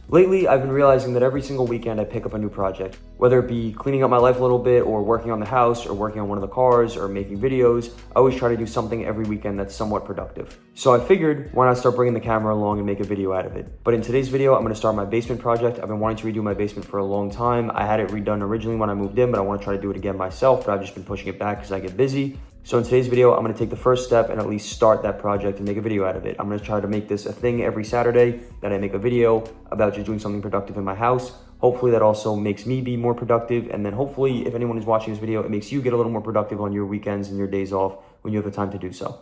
Lately, I've been realizing that every single weekend I pick up a new project, whether it be cleaning up my life a little bit or working on the house or working on one of the cars or making videos. I always try to do something every weekend that's somewhat productive. So I figured, why not start bringing the camera along and make a video out of it? But in today's video, I'm gonna start my basement project. I've been wanting to redo my basement for a long time. I had it redone originally when I moved in, but I wanna try to do it again myself, but I've just been pushing it back because I get busy. So in today's video, I'm gonna take the first step and at least start that project and make a video out of it. I'm gonna try to make this a thing every Saturday that I make a video about just doing something productive in my house. Hopefully that also makes me be more productive. And then hopefully if anyone is watching this video, it makes you get a little more productive on your weekends and your days off when you have the time to do so.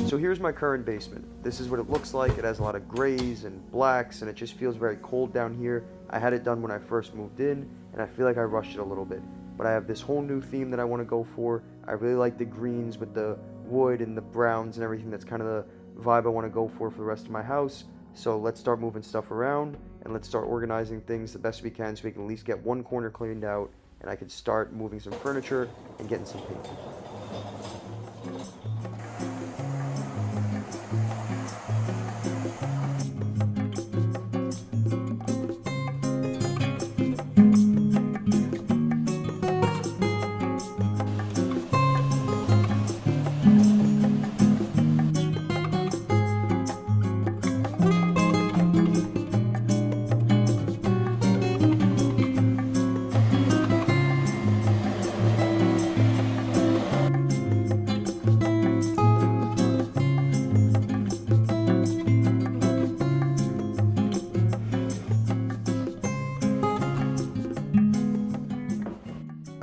So here's my current basement. This is what it looks like. It has a lot of grays and blacks and it just feels very cold down here. I had it done when I first moved in and I feel like I rushed it a little bit. But I have this whole new theme that I want to go for. I really like the greens with the wood and the browns and everything. That's kind of the vibe I want to go for the rest of my house. So let's start moving stuff around and let's start organizing things the best we can so we can at least get one corner cleaned out and I can start moving some furniture and getting some paint.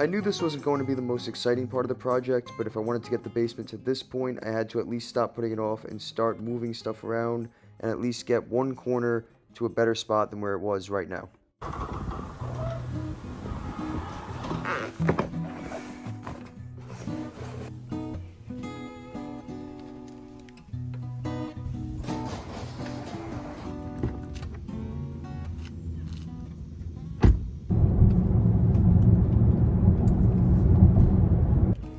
I knew this wasn't going to be the most exciting part of the project, but if I wanted to get the basement to this point, I had to at least stop putting it off and start moving stuff around and at least get one corner to a better spot than where it was right now.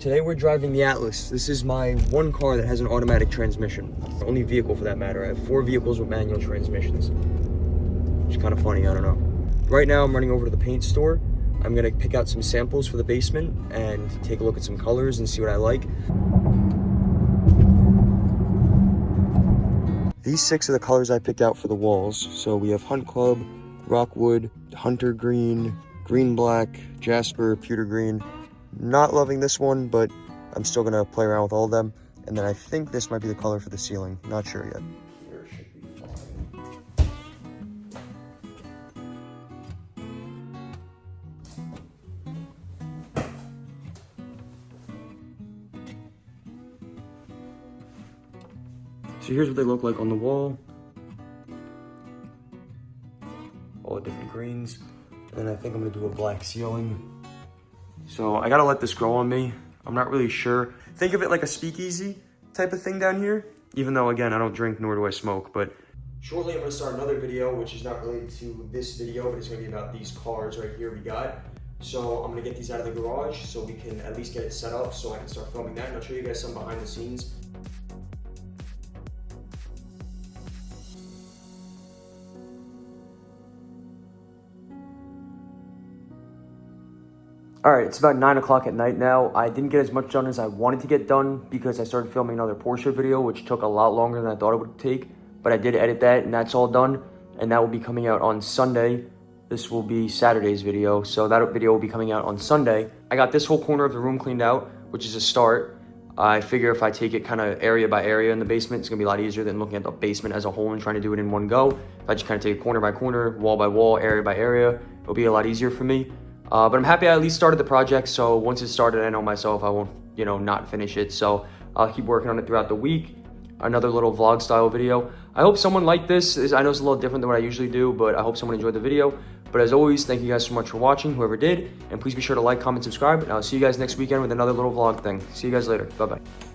Today we're driving the Atlas. This is my one car that has an automatic transmission. The only vehicle for that matter. I have 4 vehicles with manual transmissions. Which is kind of funny, I don't know. Right now I'm running over to the paint store. I'm gonna pick out some samples for the basement and take a look at some colors and see what I like. These 6 are the colors I picked out for the walls. So we have Hunt Club, Rockwood, Hunter Green, Green Black, Jasper, Pewter Green. Not loving this one, but I'm still gonna play around with all of them. And then I think this might be the color for the ceiling. Not sure yet. Here should be fine. So here's what they look like on the wall. All the different greens. And I think I'm gonna do a black ceiling. So I gotta let this grow on me. I'm not really sure. Think of it like a speakeasy type of thing down here. Even though, again, I don't drink nor do I smoke, but shortly I'm gonna start another video, which is not related to this video, but it's gonna be about these cars right here we got. So I'm gonna get these out of the garage so we can at least get it set up so I can start filming that. And I'll show you guys some behind the scenes. All right, it's about 9 o'clock at night now. I didn't get as much done as I wanted to get done because I started filming another Porsche video, which took a lot longer than I thought it would take. But I did edit that and that's all done. And that will be coming out on Sunday. This will be Saturday's video. So that video will be coming out on Sunday. I got this whole corner of the room cleaned out, which is a start. I figure if I take it kind of area by area in the basement, it's gonna be a lot easier than looking at the basement as a whole and trying to do it in one go. If I just kind of take it corner by corner, wall by wall, area by area, it'll be a lot easier for me. But I'm happy I at least started the project, so once it's started, I know myself I won't, not finish it. So I'll keep working on it throughout the week. another little vlog style video. I hope someone liked this. I know it's a little different than what I usually do, but I hope someone enjoyed the video. But as always, thank you guys so much for watching, whoever did. And please be sure to like, comment, subscribe. And I'll see you guys next weekend with another little vlog thing. See you guys later. Bye-bye.